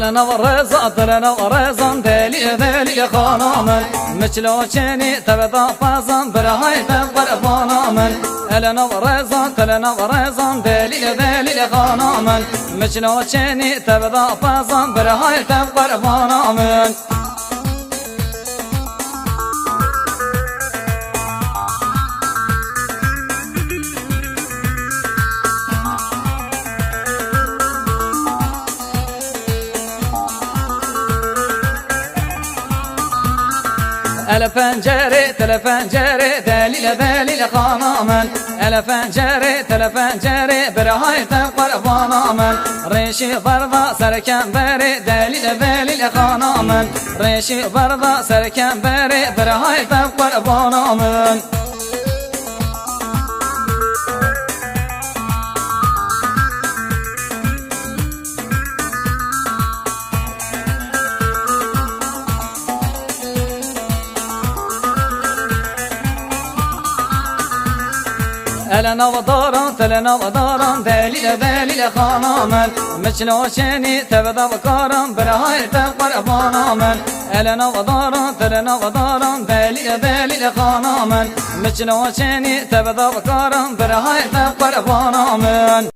ألنا ورزات لنا ورزان دليل دليل خانامن مشلو چني تبدا فازان برهاي تبر فانامن ألنا ورزات لنا ورزان دليل دليل خانامن مشلو چني تبدا فازان برهاي تبر فانامن الفنجري تلفنجري دليل دليل خانامن الفنجري تلفنجري برهاي تقر فانامن ريشي برضا سركن بري دليل دليل خانامن ريشي برضا سركن بري برهاي تقر فانامن ألنا وداران تلنا وداران دليل دليل خانامن مشلو شني تبدا بكاران برهاي تقر فانامن ألنا وداران تلنا وداران دليل دليل خانامن مشلو شني تبدا بكاران برهاي تقر فانامن